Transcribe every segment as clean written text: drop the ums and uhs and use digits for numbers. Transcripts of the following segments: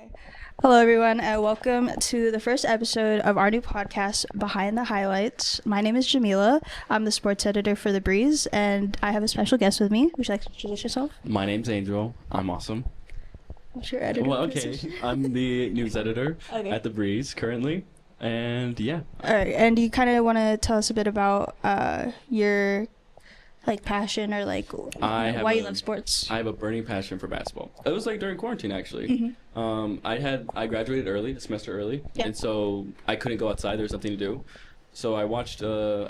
Okay. Hello, everyone, and welcome to the first episode of our new podcast, Behind the Highlights. My name is Jamila. I'm the sports editor for The Breeze, and I have a special guest with me. Would you like to introduce yourself? My name's Angel. I'm awesome. What's your editor Well, okay. position? I'm the news editor Okay. at The Breeze currently. And yeah, All right, and you kind of want to tell us a bit about your passion or why you love sports. I have a burning passion for basketball. It was like during quarantine actually. Mhm. I graduated early, a semester early, Yeah. and so I couldn't go outside. There was something to do. So I watched. I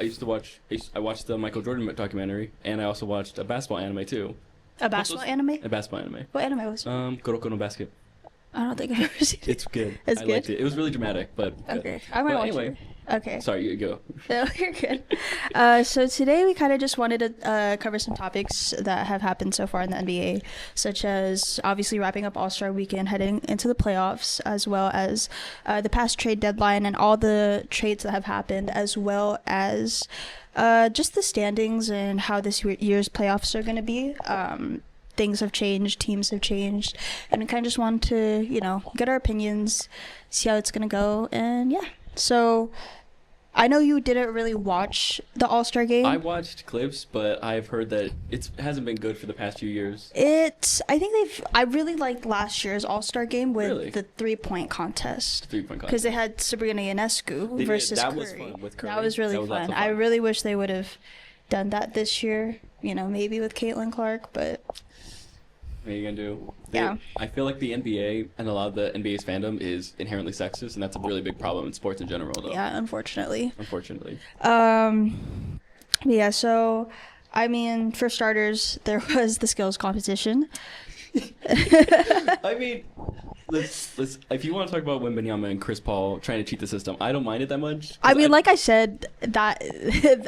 watched the Michael Jordan documentary, and I also watched a basketball anime too. A basketball anime? A basketball anime. What anime was it? Kuroko no Basket. I don't think I've ever seen it. It's good. It's I good? liked it. It was really dramatic, but good. Okay, I might Well, watch anyway. it. Okay. Sorry, you go. No, you're good. So today we kind of just wanted to cover some topics that have happened so far in the NBA, such as obviously wrapping up All-Star Weekend, heading into the playoffs, as well as the past trade deadline and all the trades that have happened, as well as just the standings and how this year's playoffs are going to be. Things have changed, teams have changed, and we kind of just want to, get our opinions, see how it's going to go, and yeah. So I know you didn't really watch the All-Star game. I watched clips, but I've heard that it hasn't been good for the past few years. I really liked last year's All-Star game with Really? the three-point contest. 3-point Because contest. they had Sabrina Ionescu versus that Curry. was fun with Curry. That was really That was lots fun. of I fun. really wish they would have done that this year, maybe with Caitlin Clark, but What are you gonna do? Yeah. I feel like the NBA and a lot of the NBA's fandom is inherently sexist, and that's a really big problem in sports in general, though. yeah, unfortunately. Unfortunately. Yeah, so, I mean, for starters, there was the skills competition. I mean, let's. If you want to talk about Wembanyama and Chris Paul trying to cheat the system, I don't mind it that much. 'cause I mean, like I said, that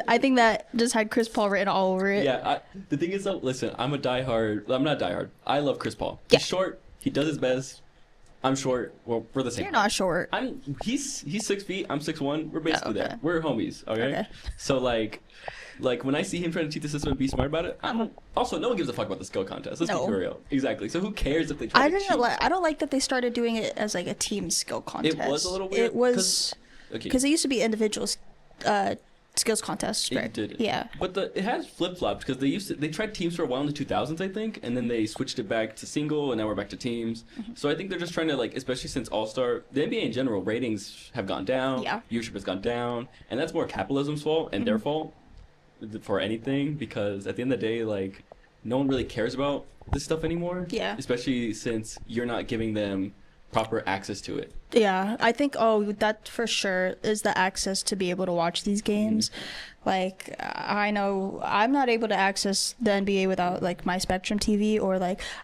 I think that just had Chris Paul written all over it. Yeah. The thing is, though, listen, I'm not diehard. I love Chris Paul. Yeah. He's short. He does his best. I'm short. Well, we're the same. You're not short. He's 6 feet. I'm 6'1". We're basically okay. there. We're homies. Okay. Okay. So like when I see him trying to cheat the system and be smart about it, also no one gives a fuck about the skill contest. Let's No. be for real. Exactly. So who cares if they try to cheat? I don't like that they started doing it as like a team skill contest. It was a little weird. It was Okay. because it used to be individual skills contests. It Right? did. Yeah. But it has flip flopped because they tried teams for a while in the 2000s, I think, and then they switched it back to single, and now we're back to teams. Mm-hmm. So I think they're just trying to especially since All Star, the NBA in general, ratings have gone down. Yeah. Viewership has gone down, and that's more capitalism's fault and their Mm-hmm. fault for anything because at the end of the day, no one really cares about this stuff anymore. Yeah. Especially since you're not giving them proper access to it. Yeah, I think that for sure is the access to be able to watch these games. I know I'm not able to access the NBA without my Spectrum TV or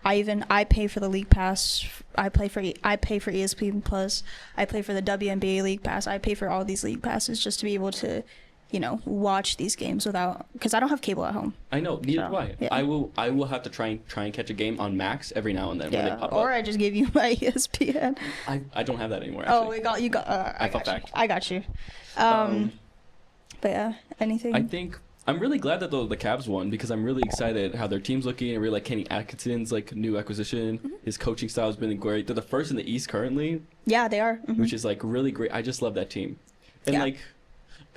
I pay for the League Pass. I pay for ESPN Plus. I pay for the WNBA League Pass. I pay for all these League Passes just to be able to watch these games because I don't have cable at home. I know, neither So, do I. yeah. I will have to try and catch a game on Max every now and then when they Yeah, pop or up. I just give you my ESPN. I don't have that anymore. Oh, Actually. you got. I felt got you. back. I got you. But yeah, anything. I think I'm really glad that the Cavs won because I'm really excited how their team's looking. I really like Kenny Atkinson's new acquisition. Mm-hmm. His coaching style has been great. They're the first in the East currently, Yeah, they are. Mhm. which is really great. I just love that team. And Yeah.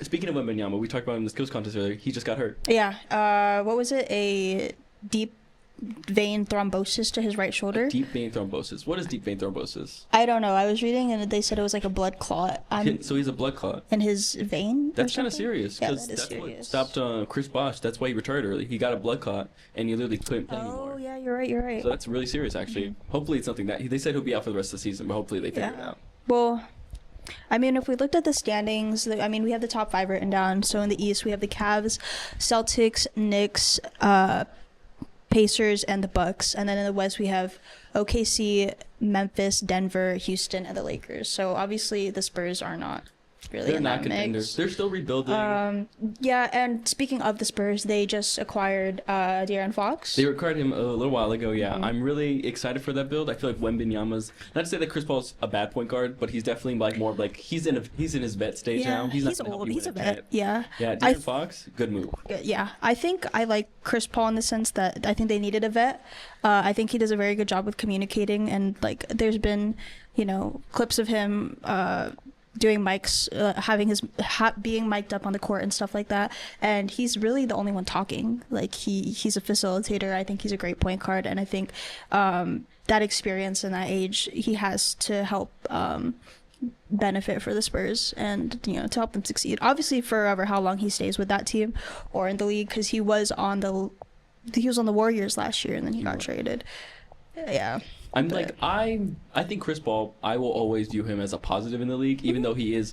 speaking of Wembanyama, we talked about him in the skills contest earlier. He just got hurt. Yeah. What was it? A deep vein thrombosis to his right shoulder. Deep vein thrombosis. What is deep vein thrombosis? I don't know. I was reading and they said it was like a blood clot So he's a blood clot. in his vein. That's kind of serious Yeah, because that is that's what serious. stopped Chris Bosh. That's why he retired early. He got a blood clot and he literally couldn't play Oh anymore. yeah, you're right. You're right. So that's really serious, actually. Hopefully, it's something that they said he'll be out for the rest of the season, but hopefully they figure it Yeah. out. Well, I mean, if we looked at the standings, we have the top five written down. So in the East, we have the Cavs, Celtics, Knicks, Pacers, and the Bucks. And then in the West, we have OKC, Memphis, Denver, Houston, and the Lakers. So obviously, the Spurs are not really They're in not that contenders. mix. They're still rebuilding. Yeah, and speaking of the Spurs, they just acquired De'Aaron Fox. They acquired him a little while ago, yeah. Mm-hmm. I'm really excited for that build. I feel like Wembanyama's, not to say that Chris Paul's a bad point guard, but he's definitely like more of like he's in his vet stage yeah, now. He's not gonna help old. you He's a win vet. Yeah. Yeah, I De'Aaron Fox, good move. Yeah, I think I like Chris Paul in the sense that I think they needed a vet. I think he does a very good job with communicating, and like there's been, clips of him doing mics, having his being mic'd up on the court and stuff like that, and he's really the only one talking. Like he's a facilitator. I think he's a great point guard, and I think that experience and that age he has to help benefit for the Spurs and to help them succeed. Obviously, forever how long he stays with that team or in the league, because he was on the Warriors last year and then he got traded. Yeah. I think Chris Paul, I will always view him as a positive in the league, even though he is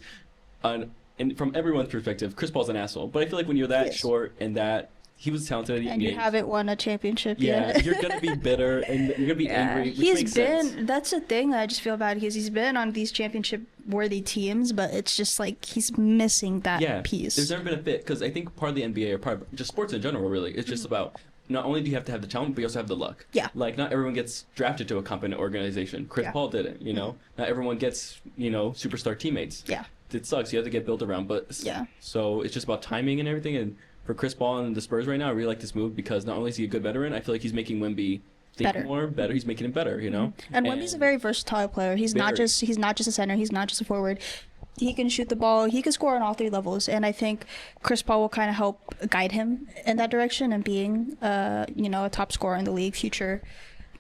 and from everyone's perspective, Chris Paul's an asshole. But I feel like when you're that short and that he was talented at the and you haven't won a championship yet. you're gonna be bitter and you're gonna be angry. Which makes sense. That's the thing that I just feel bad, because he's been on these championship worthy teams, but it's just like he's missing that piece. There's never been a fit, because I think part of the NBA or part of just sports in general really, it's just about not only do you have to have the talent, but you also have the luck. Yeah. Like, not everyone gets drafted to a competent organization. Chris Paul didn't, Not everyone gets, superstar teammates. Yeah. It sucks. You have to get built around. But so it's just about timing and everything. And for Chris Paul and the Spurs right now, I really like this move, because not only is he a good veteran, I feel like he's making Wemby think better. He's making him better, And Wemby's a very versatile player. He's not just a center. He's not just a forward. He can shoot the ball. He can score on all three levels, and I think Chris Paul will kind of help guide him in that direction and being, a top scorer in the league, future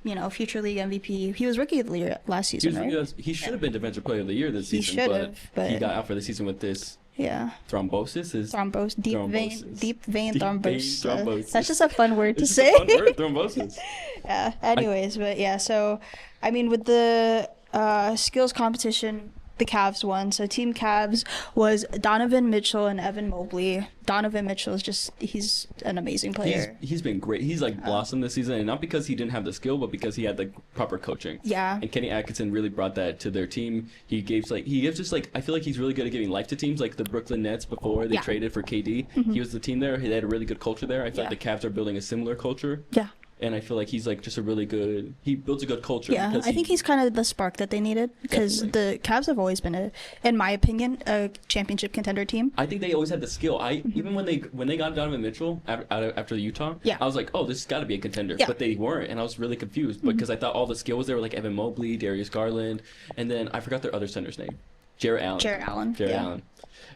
league MVP. He was rookie of the year last season, right? He should have been defensive player of the year this season, but he got out for the season with this. Yeah. Thrombosis. Deep vein thrombosis. Thrombosis. That's just a fun word to say. It's a fun word, thrombosis. Yeah. Anyways, so I mean, with the skills competition, the Cavs won. So Team Cavs was Donovan Mitchell and Evan Mobley. Donovan Mitchell is he's an amazing player. He's been great. He's blossomed this season, and not because he didn't have the skill, but because he had the proper coaching. Yeah. And Kenny Atkinson really brought that to their team. He gives I feel like he's really good at giving life to teams, like the Brooklyn Nets before they traded for KD. Mm-hmm. He was the team there. They had a really good culture there. I feel like the Cavs are building a similar culture. Yeah. And I feel like he's just a really good. He builds a good culture. Yeah, I think he's kind of the spark that they needed, because the Cavs have always been in my opinion, a championship contender team. I think they always had the skill. Even when they got Donovan Mitchell after Utah, I was like, oh, this has got to be a contender. Yeah. But they weren't, and I was really confused because I thought all the skill was there, like Evan Mobley, Darius Garland, and then I forgot their other center's name, Jarrett Allen. Allen.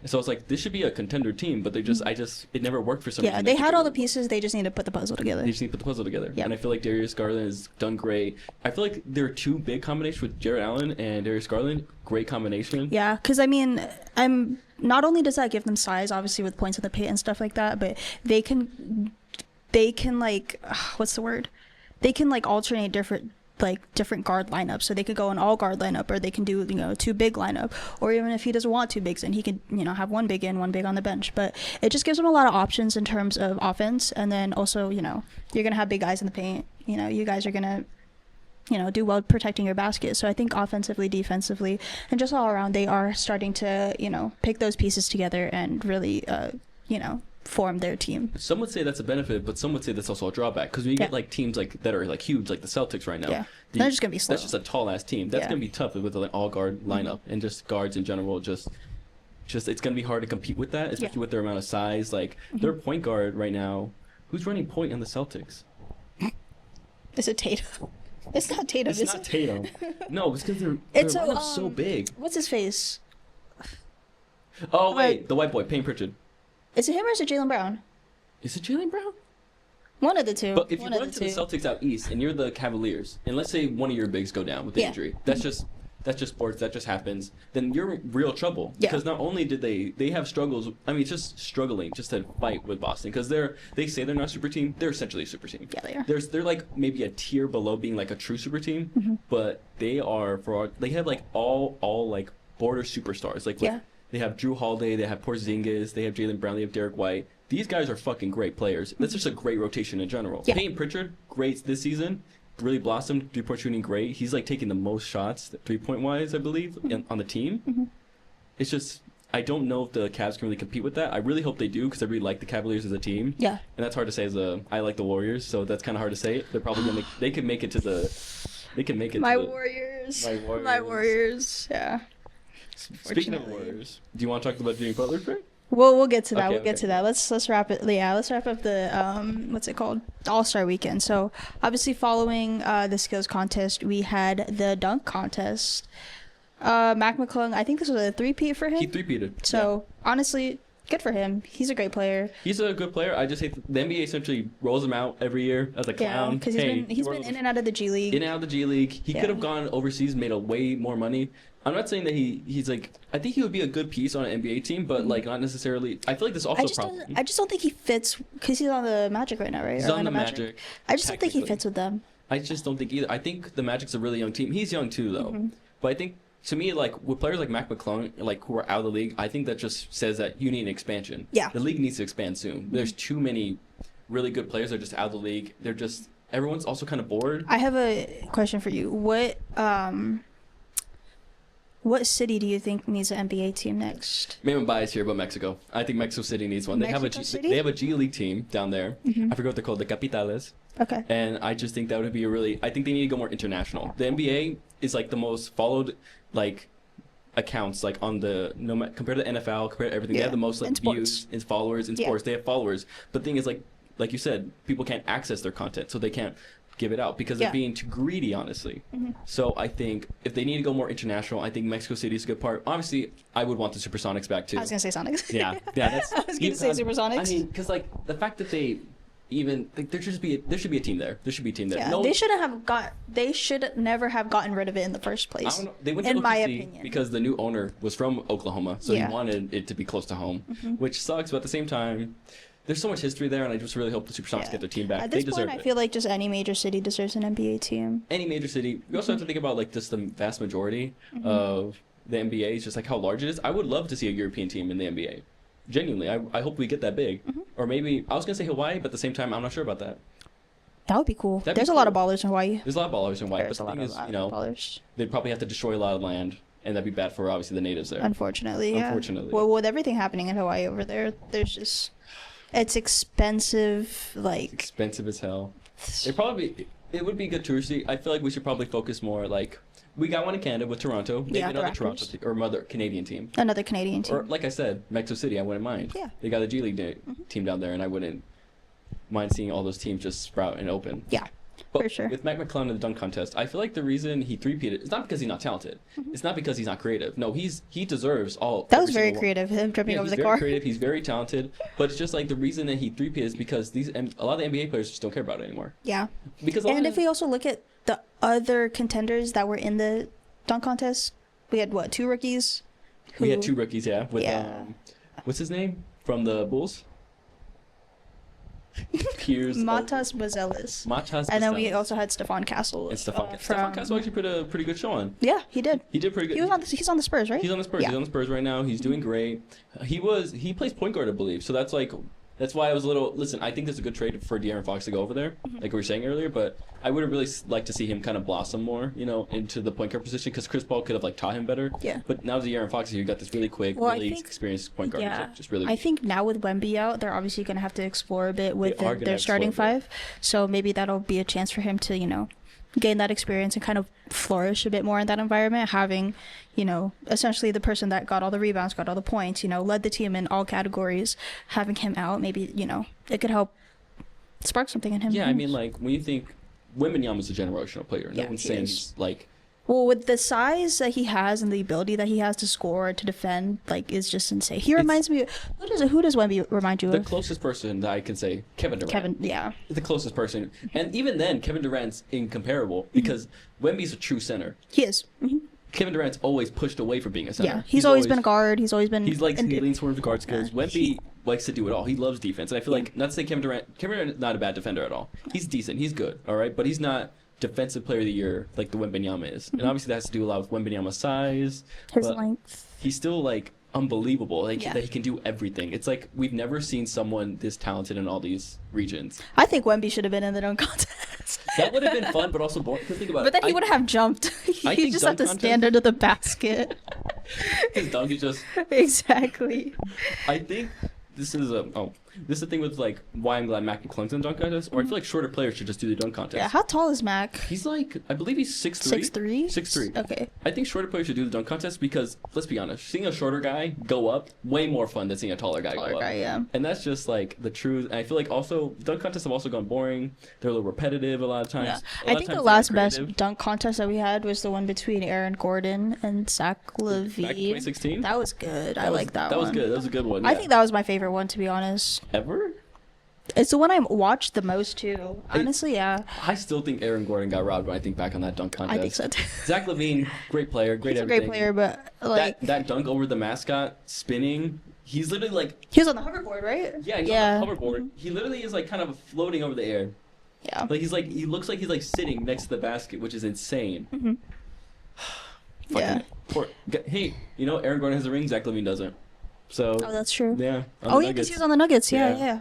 So I was like, this should be a contender team, but it never worked for some reason. Yeah, they had all the pieces. They just need to put the puzzle together. Yep. And I feel like Darius Garland has done great. I feel like there are two big combinations with Jarrett Allen and Darius Garland. Great combination. Yeah, because not only does that give them size, obviously with points in the paint and stuff like that, but they can what's the word? They can alternate different guard lineups, so they could go an all guard lineup, or they can do two big lineup, or even if he doesn't want two bigs in, he could have one big in, one big on the bench. But it just gives them a lot of options in terms of offense, and then also you're gonna have big guys in the paint. You guys are gonna do well protecting your basket. So I think offensively, defensively, and just all around, they are starting to pick those pieces together and really form their team. Some would say that's a benefit, but some would say that's also a drawback, because when you get teams that are huge, like the Celtics right now, they're just gonna be slow. That's just a tall ass team. That's gonna be tough with an all guard lineup, and just guards in general. Just it's gonna be hard to compete with that, especially with their amount of size. Their point guard right now, who's running point on the Celtics? Is it Tatum? It's not Tatum. It's not Tatum. No, it's because their lineup's so big. What's his face? Oh wait, the white boy, Payne Pritchard. Is it him or is it Jaylen Brown? Is it Jaylen Brown? One of the two. But if you run to the Celtics out east and you're the Cavaliers, and let's say one of your bigs go down with the injury, that's just sports, that just happens, then you're in real trouble. Yeah. Because not only did they have struggles, it's just struggling just to fight with Boston, because they say they're not a super team, they're essentially a super team. Yeah, they are. They're maybe a tier below being a true super team, but they have all border superstars. They have Drew Holiday, they have Porzingis, they have Jaylen Brown, they have Derek White. These guys are fucking great players. That's just a great rotation in general. Yeah. Payne Pritchard, great this season. Really blossomed, three-point shooting great. He's taking the most shots, three-point wise, I believe, on the team. Mm-hmm. It's just, I don't know if the Cavs can really compete with that. I really hope they do because I really like the Cavaliers as a team. Yeah. And that's hard to say I like the Warriors, so that's kind of hard to say. They're probably gonna they could make it to the Warriors. My Warriors. Yeah. Speaking of Warriors, do you want to talk about Jimmy Butler trade? We'll get to that. Okay, we'll get to that. Let's wrap it. Yeah, let's wrap up the what's it called? All-Star Weekend. So obviously, following the skills contest, we had the dunk contest. Mac McClung, I think this was a three-peat for him. He three-peated. So honestly, good for him. He's a great player. He's a good player. I just hate the NBA essentially rolls him out every year as a clown. Yeah, because he's been in and out of the G League. In and out of the G League. He could have gone overseas, made a way more money. I'm not saying that he's like. I think he would be a good piece on an NBA team, but like not necessarily. I feel like this also a problem. I just don't think he fits because he's on the Magic right now, right? He's on the Magic. I just don't think he fits with them. I just don't think either. I think the Magic's a really young team. He's young too, though. But I think to me, like with players like Mac McClung, like who are out of the league, I think that just says that you need an expansion. Yeah. The league needs to expand soon. There's too many really good players that are just out of the league. They're just everyone's also kind of bored. I have a question for you. What city do you think needs an NBA team next? Maybe I'm biased here, but Mexico. I think Mexico City needs one. They have a G League team down there. I forget what they're called, the Capitales. Okay. And I just think that would be I think they need to go more international. The NBA is like the most followed like accounts like on the compared to the NFL, compared to everything. They have the most like views and followers in sports. They have followers. But the thing is like you said, people can't access their content, so they can't give it out because they're being too greedy, honestly. So I think if they need to go more international, I think Mexico City is a good part. Obviously, I would want the Supersonics back too. I was gonna say Sonics. Yeah. That's, I was gonna say Supersonics. I mean, because like the fact that they even like, there should be a team there. There should be a team there. Yeah, they should never have gotten rid of it in the first place. I don't know. They went to in OKC my opinion, because the new owner was from Oklahoma, so he wanted it to be close to home, which sucks. But at the same time, there's so much history there, and I just really hope the Supersonics get their team back. At this they deserve point, it. I feel like just any major city deserves an NBA team. Any major city. We also have to think about like just the vast majority of the NBA is just like how large it is. I would love to see a European team in the NBA. Genuinely, I hope we get that big. Or maybe I was gonna say Hawaii, but at the same time, I'm not sure about that. That would be cool. There's a lot of ballers in Hawaii. There's a lot of ballers in Hawaii, but the thing is, ballers. They'd probably have to destroy a lot of land, and that'd be bad for obviously the natives there. Unfortunately, yeah. Unfortunately. Well, with everything happening in Hawaii over there, there's just it's expensive. Like it's expensive as hell. It would be good touristy. I feel like we should probably focus more like. We got one in Canada with Toronto. Maybe another Toronto or another Canadian team. Another Canadian team. Or like I said, Mexico City. I wouldn't mind. Yeah. They got a G League team down there, and I wouldn't mind seeing all those teams just sprout and open. Yeah. But for sure. With Mac McClung in the dunk contest, I feel like the reason he three-peated is not because he's not talented. It's not because he's not creative. No, he deserves all. That was very creative. Him jumping over the car. He's very creative. He's very talented. But it's just like the reason that he three-peated is because a lot of the NBA players just don't care about it anymore. Yeah. Because if we also look at the other contenders that were in the dunk contest, we had what, 2 rookies? We had 2 rookies, yeah. With what's his name from the Bulls? Matas Buzelis. And then we also had Stephon Castle. Stephon Castle actually put a pretty good show on. Yeah, he did. He did pretty good. He's on the Spurs, right? He's on the Spurs. Yeah. He's on the Spurs right now. He's doing great. He plays point guard, I believe. So that's why I was a little. Listen, I think that's a good trade for De'Aaron Fox to go over there, like we were saying earlier. But I would have really liked to see him kind of blossom more, into the point guard position because Chris Paul could have taught him better. Yeah. But now De'Aaron Fox, you got this really quick, really experienced point guard. Yeah. Just really. I think now with Wemby out, they're obviously going to have to explore a bit with their starting 5. So maybe that'll be a chance for him to, gain that experience and kind of flourish a bit more in that environment, having, essentially the person that got all the rebounds, got all the points, led the team in all categories, having him out, maybe, it could help spark something in him. Yeah, I mean, like, when you think Wembanyama's a generational player, no one's saying he's, like... Well, with the size that he has and the ability that he has to score, to defend, is just insane. He reminds me... Who does Wemby remind you of? The closest person that I can say, Kevin Durant. Yeah. The closest person. And even then, Kevin Durant's incomparable because Wemby's a true center. He is. Kevin Durant's always pushed away from being a center. Yeah, he's always been a guard. He's always been... He leans towards the guard skills. Wemby likes to do it all. He loves defense. And I feel like, not to say Kevin Durant's not a bad defender at all. He's decent. He's good, all right? But he's not defensive player of the year like the Wembanyama is. And obviously that has to do a lot with Wembanyama's size. His length. He's still, unbelievable. That he can do everything. It's like we've never seen someone this talented in all these regions. I think Wemby should have been in the dunk contest. That would have been fun, but also boring. Think about but then he would have jumped. He just have to stand under the basket. His dunk is just. Exactly. I think this is this is the thing with like why I'm glad Mac McClung's in the dunk contest, or I feel like shorter players should just do the dunk contest. Yeah, how tall is Mac? He's like, I believe he's 6'3". 6'3"? 6'3". Okay. I think shorter players should do the dunk contest because, let's be honest, seeing a shorter guy go up, way more fun than seeing a taller guy go up. Yeah. And that's just like the truth. And I feel like also, dunk contests have also gone boring. They're a little repetitive a lot of times. Yeah. A lot I of think times the they're last best creative. dunk contest that we had was the one between Aaron Gordon and Zach Back in LaVine. 2016? That was good. I like that one. That was good. That was a good one. I yeah. think that was my favorite one, to be honest. Ever? It's the one I watched the most, too. Honestly, yeah. I still think Aaron Gordon got robbed when I think back on that dunk contest. I think so, too. Zach LaVine, great player, great He's a everything. great player, but, like, that dunk over the mascot, spinning, he's literally like, he was on the hoverboard, right? yeah, he's on the hoverboard. He literally is like kind of floating over the air. Yeah. Like he looks like he's like sitting next to the basket, which is insane. Mhm. Yeah. Hey, you know, Aaron Gordon has a ring, Zach LaVine doesn't. So Oh, that's true. yeah. Oh, yeah, because he was on the Nuggets. Yeah, Yeah. yeah.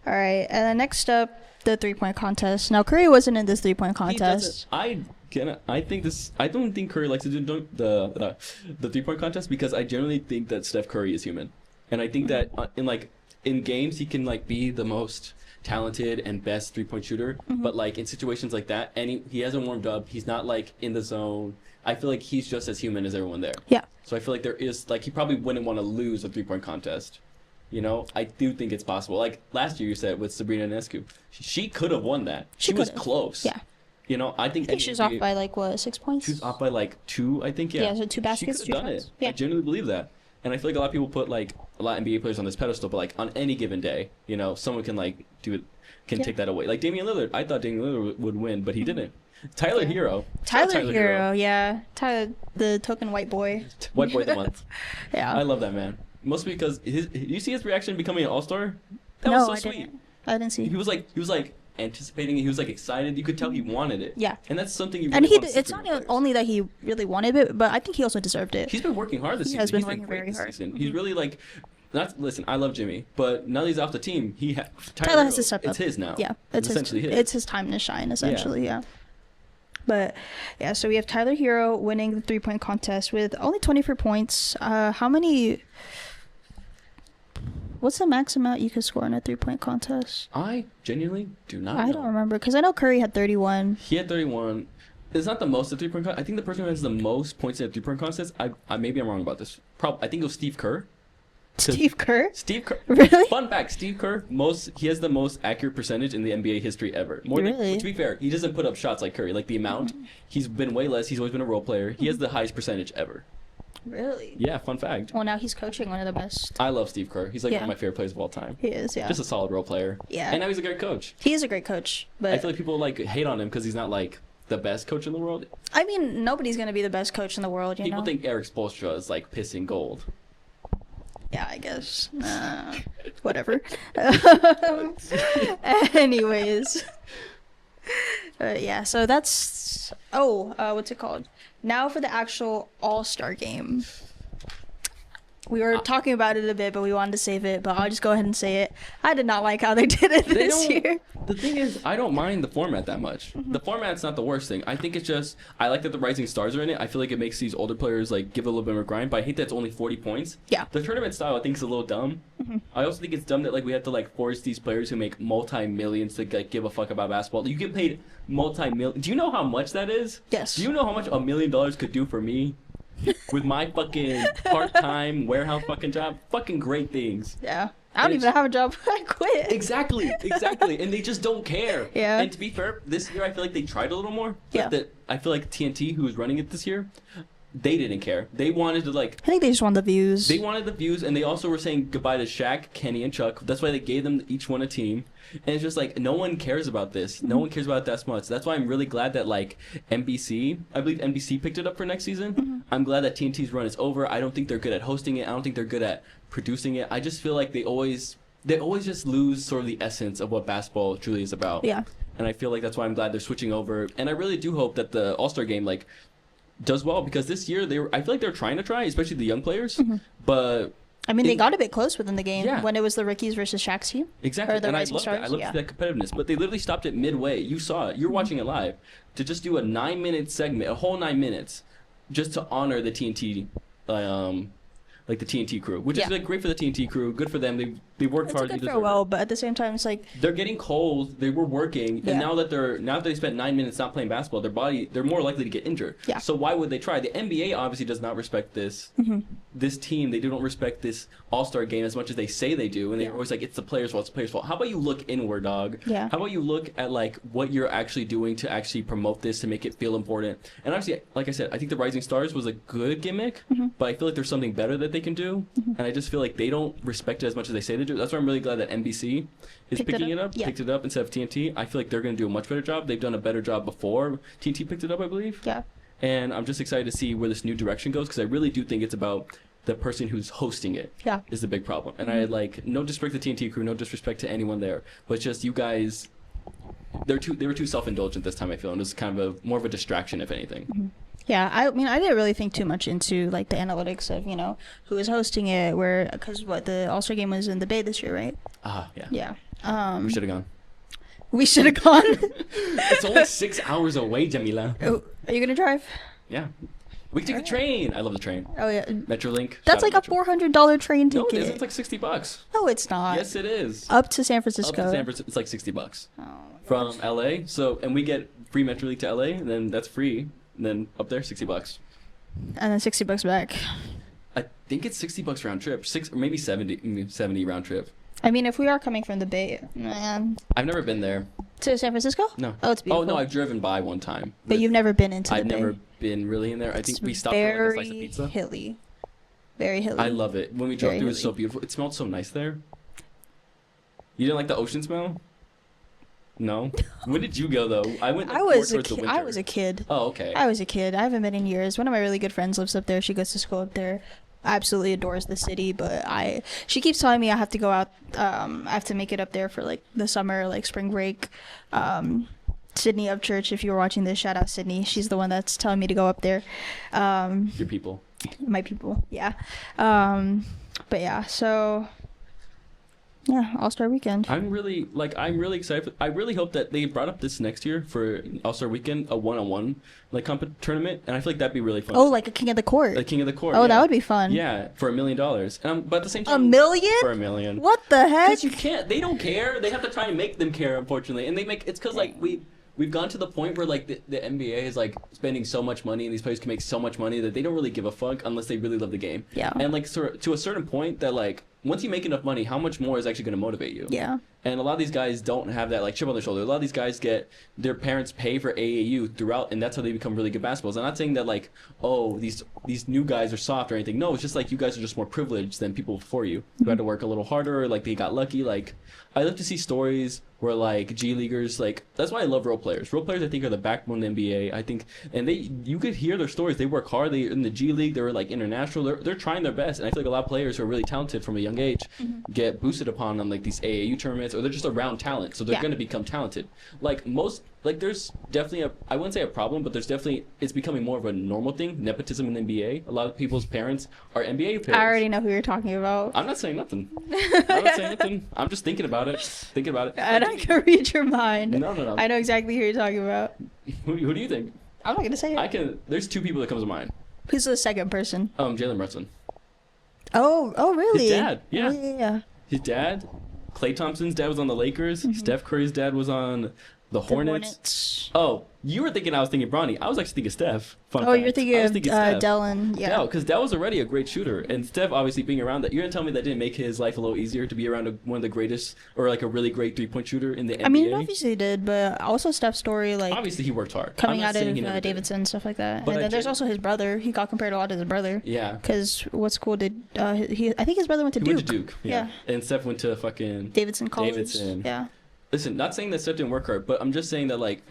All right, and then next up, the three-point contest. Now, Curry wasn't in this three-point He contest. doesn't- I don't think Curry likes to do the 3-point contest because I generally think that Steph Curry is human, and I think that in games he can like be the most talented and best 3-point shooter, but like in situations like that, and he hasn't warmed up, he's not like in the zone. I feel like he's just as human as everyone there. Yeah. So I feel like there is like he probably wouldn't want to lose a 3-point contest. You know, I do think it's possible. Like last year, you said with Sabrina Ionescu, she could have won that. She was could've. close. Yeah. You know, I think I think she was off by, like, what, 6 points? She was off by like 2, I think. Yeah. Yeah, so 2 baskets, She 2 could have done shots. it. Yeah. I genuinely believe that. And I feel like a lot of people put like a lot of NBA players on this pedestal, but like on any given day, you know, someone can like do it, can take that away. Like Damian Lillard, I thought Damian Lillard would win, but he didn't. Tyler Hero. Shout out Tyler Hero, yeah. Tyler, the token white boy. White boy of the month. Yeah. I love that man. Mostly because you see his reaction becoming an all-star? That no, was so I sweet. didn't. I didn't see. He was like anticipating it. He was like excited. You could tell he wanted it. Yeah. And that's something you really And he want to see it's from not your players. only that he really wanted it, but I think he also deserved it. He's been working hard this He season. has been He's working great very this hard. season. He's really like, listen, I love Jimmy, but now that he's off the team, Tyler has to step up. It's his now. Yeah, it's essentially his. It's his time to shine, essentially. Yeah. But yeah, so we have Tyler Hero winning the 3-point contest with only 24 points. How many? What's the max amount you can score in a 3-point contest? I genuinely do not know. I don't remember because I know Curry had 31. He had 31. It's not the most at 3-point contest. I think the person who has the most points at 3-point contest, I maybe I'm wrong about this. I think it was Steve Kerr. Steve Kerr? Steve Kerr. Really? Fun fact: Steve Kerr, he has the most accurate percentage in the NBA history ever. Really? To be fair, he doesn't put up shots like Curry. Like the amount, he's been way less. He's always been a role player. He has the highest percentage ever. Really? Yeah, fun fact. Well, now he's coaching one of the best. I love Steve Kerr. He's like Yeah. one of my favorite players of all time. He is, yeah. Just a solid role player. Yeah. And now he's a great coach. He is a great coach, but I feel like people like hate on him because he's not like the best coach in the world. I mean, nobody's gonna be the best coach in the world, you People know. think Eric Spoelstra is like pissing gold. Yeah, I guess. Whatever. Anyways. Yeah, so that's... what's it called? Now for the actual All-Star game. We were talking about it a bit, but we wanted to save it, but I'll just go ahead and say it. I did not like how they did it this year. The thing is, I don't mind the format that much. The format's not the worst thing. I think it's just, I like that the rising stars are in it. I feel like it makes these older players like give it a little bit more grind, but I hate that it's only 40 points. Yeah. The tournament style I think is a little dumb. I also think it's dumb that like we have to like force these players who make multi-millions to like give a fuck about basketball. You get paid multi-million. Do you know how much that is? Yes. Do you know how much $1 million could do for me? With my fucking part-time warehouse fucking job? Fucking great things. Yeah. I don't even have a job. I quit. Exactly. And they just don't care. Yeah. And to be fair, this year I feel like they tried a little more. Yeah. I feel like TNT, who was running it this year, they didn't care. They wanted to like. I think they just want the views. They wanted the views, and they also were saying goodbye to Shaq, Kenny, and Chuck. That's why they gave them each one a team. And it's just like no one cares about this. No one cares about it that much. That's why I'm really glad that like NBC, I believe NBC picked it up for next season. I'm glad that TNT's run is over. I don't think they're good at hosting it. I don't think they're good at producing it. I just feel like they always just lose sort of the essence of what basketball truly is about. Yeah. And I feel like that's why I'm glad they're switching over. And I really do hope that the All-Star game like does well, because this year I feel like they're trying to try, especially the young players. But I mean, they got a bit close within the game Yeah. when it was the rookies versus Shaq's team. exactly, Or the and I Rising love that. I Stars, love yeah. that competitiveness. But they literally stopped it midway. You saw it. You're watching it live. To just do a 9-minute segment, a whole 9 minutes, just to honor the TNT like the TNT crew, which Yeah. is like great for the TNT crew. Good for them. They worked It's a hard. good They deserve farewell, it. but at the same time, it's like They're getting cold. They were working, Yeah. and now that they spent 9 minutes not playing basketball, they're more likely to get injured. Yeah. So why would they try? The NBA obviously does not respect this team. They don't respect this All-Star game as much as they say they do, and they're Yeah. always like, it's the players' fault. It's the players' fault. How about you look inward, dog? Yeah. How about you look at like what you're actually doing to actually promote this to make it feel important? And obviously, like I said, I think the Rising Stars was a good gimmick, but I feel like there's something better that they can do, and I just feel like they don't respect it as much as they say they do. That's why I'm really glad that NBC is Picked it picking up? it up, Yeah. picked it up instead of TNT. I feel like they're going to do a much better job. They've done a better job before TNT picked it up, I believe. yeah. And I'm just excited to see where this new direction goes because I really do think it's about the person who's hosting it Yeah. is the big problem. And I like no disrespect to TNT crew, no disrespect to anyone there, but it's just you guys. They were too self-indulgent this time. I feel, and it was kind of more of a distraction, if anything. Yeah, I mean, I didn't really think too much into like the analytics of who was hosting it, because the All-Star game was in the Bay this year, right? Yeah. Yeah. We should have gone. We should have gone. It's only 6 hours away, Jamila. Oh, are you gonna drive? Yeah. We can take the train. I love the train. Oh yeah. Metrolink. That's like a $400 train No, it ticket. isn't. It's like $60. No, it's not. Yes, it is. Up to San Up Francisco. to San Francisco, it's like $60 Oh, from LA. So, and we get free Metrolink to LA, and then that's free. And then up there, $60. and then $60 back. I think it's $60 round trip, or maybe 70 round trip. I mean, if we are coming from the Bay, man, I've never been there. to San Francisco? No. Oh, it's beautiful. Oh no, I've driven by one time. But you've never been into the I've Bay. never been really in there. I think It's we stopped for like a slice of very pizza. hilly. Very hilly. I love it. When we drove Very through, it was so hilly. beautiful. It smelled so nice there. You didn't like the ocean smell? No. When did you go though? I went. Like, I more was towards the winter. I was a kid. Oh, okay. I was a kid. I haven't been in years. One of my really good friends lives up there. She goes to school up there. Absolutely adores the city, but she keeps telling me I have to go out. I have to make it up there for like the summer, like spring break. Sydney Upchurch, if you were watching this, shout out Sydney. She's the one that's telling me to go up there. Your people. My people, yeah. But yeah, so yeah, All-Star Weekend. I'm really excited. I really hope that they brought up this next year for All-Star Weekend, a one-on-one like tournament, and I feel like that'd be really fun. Oh, like a King of the Court. The King of the Court. Oh, yeah. that would be fun. Yeah, for $1 million. But at the same A time, million? for $1 million. What the heck? Because you can't. They don't care. They have to try and make them care, unfortunately. And they make it's because like we've gone to the point where like the NBA is like spending so much money, and these players can make so much money that they don't really give a fuck unless they really love the game. Yeah. And like to a certain point that like once you make enough money, how much more is actually going to motivate you? Yeah. And a lot of these guys don't have that like chip on their shoulder. A lot of these guys get their parents pay for AAU throughout, and that's how they become really good basketballs. I'm not saying that like, oh, these new guys are soft or anything. No, it's just like you guys are just more privileged than people before you who had to work a little harder, or like they got lucky. Like I love to see stories where like G Leaguers, like that's why I love role players. Role players I think are the backbone of the NBA. I think, and you could hear their stories. They work hard. They in the G League. They were like international. They're trying their best, and I feel like a lot of players who are really talented from a young age get boosted upon on like these AAU tournaments, or they're just around talent, so they're Yeah. going to become talented. Like most, like there's definitely I wouldn't say a problem, but there's definitely it's becoming more of a normal thing. Nepotism in the NBA. A lot of people's parents are NBA players. I already know who you're talking about. I'm not saying nothing. I'm not saying nothing. I'm just thinking about it. Thinking about it. And I can read your mind. No. I know exactly who you're talking about. Who do you think? I'm not gonna say it. I can. There's two people that comes to mind. Who's the second person? Jalen Brunson. Oh, really? His dad, yeah. Oh, yeah. His dad, Klay Thompson's dad was on the Lakers. Steph Curry's dad was on the Hornets. Oh, you were thinking I was thinking Bronny. I was actually thinking Steph. Fun Oh, fact. you're thinking I was of Steph. Dellin. Yeah. No, because Dell was already a great shooter, and Steph obviously being around that. You're gonna tell me that didn't make his life a little easier to be around one of the greatest, or like a really great 3-point shooter in the NBA. I mean, it obviously did, but also Steph's story, like Obviously, he worked hard. coming I'm not out saying he never of did. Davidson and stuff like that. But And I then there's gen- also his brother. He got compared a lot to his brother. Yeah. Because what's cool did I think his brother went to He Duke. went to Duke. Yeah. And Steph went to fucking Davidson College. Davidson. Yeah. Listen, not saying that Steph didn't work hard, but I'm just saying that like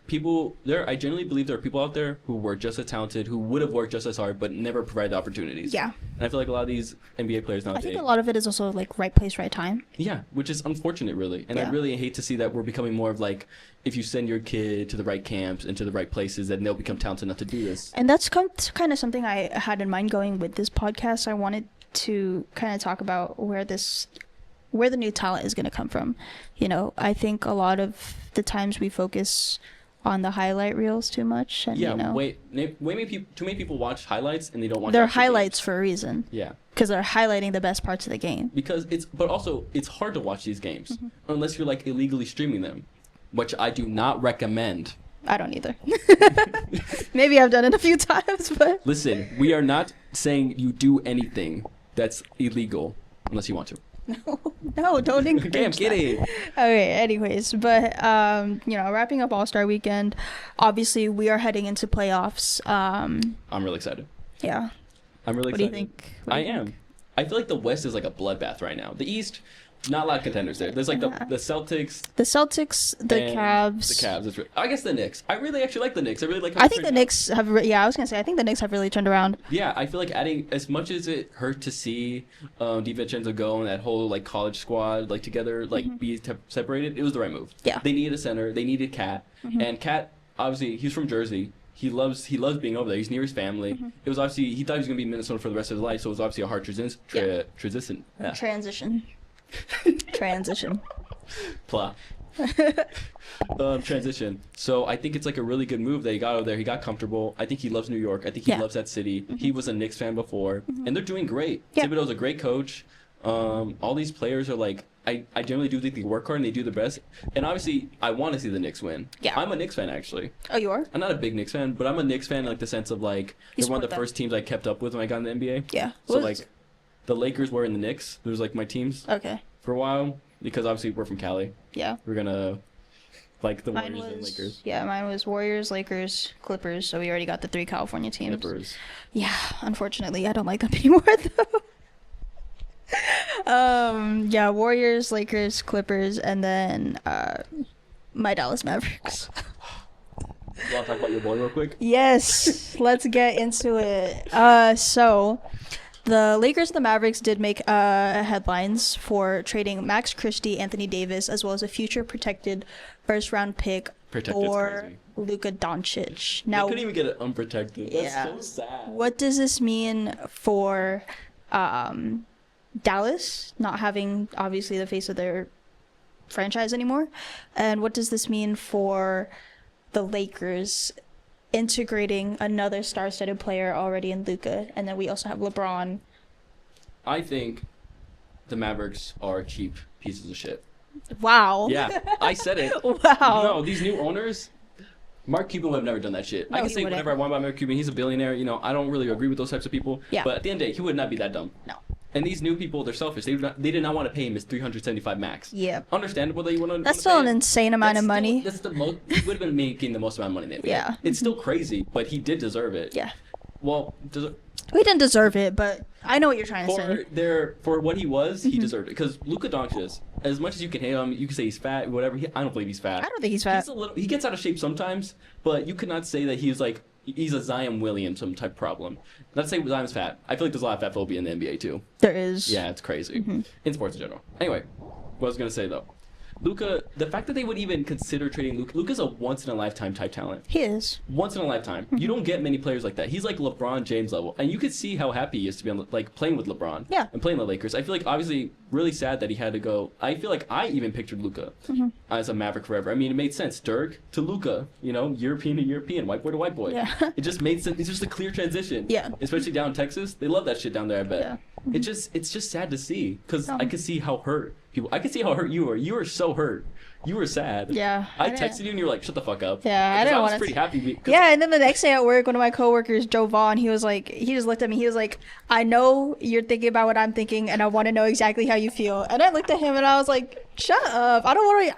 people there, I genuinely believe there are people out there who were just as talented, who would have worked just as hard, but never provided the opportunities. Yeah. And I feel like a lot of these NBA players I nowadays. think a lot of it is also like right place, right time. Yeah, which is unfortunate, really. And I Yeah. really hate to see that we're becoming more of like, if you send your kid to the right camps and to the right places, then they'll become talented enough to do this. And that's kind of something I had in mind going with this podcast. I wanted to kind of talk about where the new talent is going to come from. You know, I think a lot of the times we focus on the highlight reels too much, and Yeah, you know, too many people watch highlights and they don't watch. they're actual highlights games. for a reason. Yeah. Because they're highlighting the best parts of the game. Because but also it's hard to watch these games Mm-hmm. unless you're like illegally streaming them, which I do not recommend. I don't either. Maybe I've done it a few times, but Listen, we are not saying you do anything that's illegal unless you want to. no, don't encourage Okay, I'm that. kidding. Okay, anyways, but you know, wrapping up All-Star Weekend, obviously we are heading into playoffs. I'm really excited. Yeah. I'm really What do you excited. think? I am. I feel like the West is like a bloodbath right now. The East, not a lot of contenders there. There's like the Celtics, The Celtics, the and Cavs. The Cavs. That's right. I guess the Knicks. I really actually like the Knicks. I really like. I think the Knicks have. I was gonna say I think the Knicks have really turned around. Yeah, I feel like adding as much as it hurt to see DiVincenzo go and that whole like college squad like together like be separated. It was the right move. Yeah. They needed a center. They needed Cat, and Cat obviously he's from Jersey. He loves being over there. He's near his family. It was obviously he thought he was gonna be in Minnesota for the rest of his life, so it was obviously a hard transition. Transition. Plot. Transition. So I think it's like a really good move that he got over there. He got comfortable. I think he loves New York. I think he Yeah. loves that city. He was a Knicks fan before, and they're doing great. Yeah. Thibodeau's a great coach. All these players are like, I generally do think they work hard and they do their best. And obviously, I want to see the Knicks win. Yeah. I'm a Knicks fan actually. Oh, you are? I'm not a big Knicks fan, but I'm a Knicks fan in like the sense of like You they're one of support the them. first teams I kept up with when I got in the NBA. Yeah. So What- like, the Lakers were in the Knicks. Those like my teams Okay. for a while because obviously we're from Cali. Yeah. We're gonna like the Mine Warriors and was Lakers. mine was Warriors, Lakers, Clippers. So we already got the 3 California teams. Clippers. Yeah, unfortunately, I don't like them anymore though. Yeah, Warriors, Lakers, Clippers, and then my Dallas Mavericks. You want to talk about your boy real quick? Yes, let's get into it. So the Lakers and the Mavericks did make headlines for trading Max Christie, Anthony Davis, as well as a future protected first-round pick Protected's for crazy. Luka Doncic. They Now, couldn't even get it unprotected. That's Yeah. so sad. what does this mean for Dallas not having obviously the face of their franchise anymore? And what does this mean for the Lakers integrating another star-studded player already in Luka? And then we also have LeBron. I think the Mavericks are cheap pieces of shit. Wow. Yeah, I said it. Wow. No, these new owners, Mark Cuban would have never done that shit. No, I can he say wouldn't. whatever I want about Mark Cuban. He's a billionaire. You know, I don't really agree with those types of people. Yeah. But at the end of the day, he would not be that dumb. No. And these new people, they're selfish. They did not want to pay him his $375 max. Yeah. Understandable that you want to. That's still an insane amount of money. That's the most. He would have been making the most amount of money in the NBA. Yeah. It's still crazy, but he did deserve it. Yeah. Well, We didn't deserve it, but I know what you're trying to say. for what he was, Mm-hmm. he deserved it. Because Luka Doncic, as much as you can hate him, you can say he's fat, whatever. I don't believe he's fat. I don't think he's fat. He gets out of shape sometimes, but you could not say that he's a Zion Williamson type problem. Not to say Zion's fat. I feel like there's a lot of fat phobia in the NBA too. There is. Yeah, it's crazy. Mm-hmm. In sports in general. Anyway, what I was gonna say though. Luka, the fact that they would even consider trading Luka's a once in a lifetime type talent. He is. Once in a lifetime. You don't get many players like that. He's like LeBron James level, and you could see how happy he is to be on like playing with LeBron. Yeah. And playing the Lakers. I feel like obviously really sad that he had to go. I feel like I even pictured Luka as a Maverick forever. I mean, it made sense. Dirk to Luka, you know, European to European, white boy to white boy. Yeah. It just made sense. It's just a clear transition. Yeah. Especially down in Texas, they love that shit down there. I bet. Yeah. It's just sad to see because No. I could see how hurt people. I could see how hurt you were. You were so hurt. You were sad. Yeah, I I didn't- texted you and you were like, "Shut the fuck up." Yeah, I Because didn't was wanna pretty t- happy. Yeah, and then the next day at work, one of my coworkers, Joe Vaughn, he just looked at me. He was like, "I know you're thinking about what I'm thinking, and I want to know exactly how you feel." And I looked at him and I was like, "Shut up! I don't want to.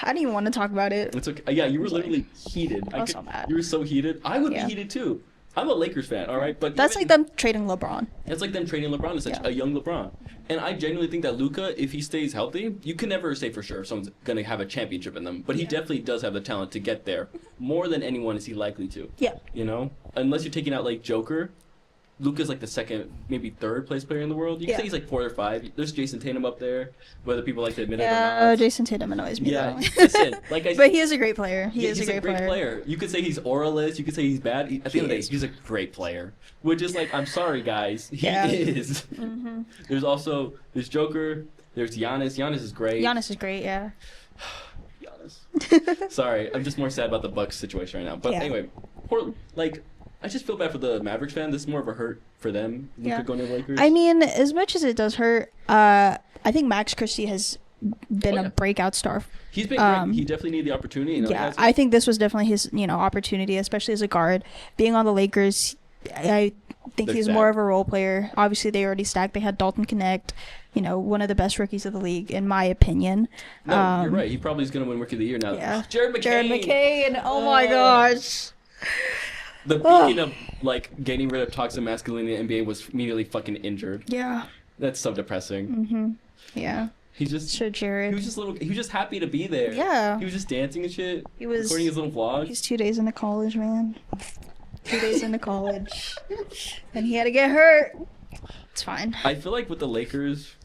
I didn't even want to talk about it." It's okay. Yeah, you were literally heated. I was so mad. You were so heated. I would Yeah. be heated too. I'm a Lakers fan, all right, but That's like them trading LeBron. It's like them trading LeBron, essentially, Yeah. a young LeBron. And I genuinely think that Luka, if he stays healthy, you can never say for sure if someone's going to have a championship in them. But he definitely does have the talent to get there. More than anyone is he likely to. Yeah. You know? Unless you're taking out, like, Joker. Luka's like the second, maybe third place player in the world. You can Yeah. say he's like 4 or 5. There's Jason Tatum up there, whether people like to admit it or Yeah, not. Jason Tatum annoys me. Yeah, though. listen, like I But he is a great player. He is he's a great player. You could say he's auralist. You could say he's bad. At the end of the day, is. he's a great player. Which is like, I'm sorry, guys. He Yeah. is. There's Joker. There's Giannis. Giannis is great. Giannis is great. Yeah. Giannis. Sorry, I'm just more sad about the Bucks situation right now. But Yeah. anyway, I just feel bad for the Mavericks fan. This is more of a hurt for them. Luka Yeah. going to the Lakers. I mean, as much as it does hurt, I think Max Christie has been a breakout star. He's been great. He definitely needed the opportunity. You know, Yeah, I think this was definitely his, opportunity, especially as a guard. Being on the Lakers, I think They're he's stacked. more of a role player. Obviously, they already stacked. They had Dalton Connect, one of the best rookies of the league, in my opinion. No, you're right. He probably is going to win Rookie of the Year now. Yeah. Jared McCain. Jared McCain. Oh my gosh. The beacon of getting rid of toxic masculinity in the NBA was immediately fucking injured. Yeah. That's so depressing. Yeah. He just So Jared. he was just happy to be there. Yeah. He was just dancing and shit. He was- recording his little vlog. He's 2 days into college, man. 2 days into college. And he had to get hurt. It's fine. I feel like with the Lakers,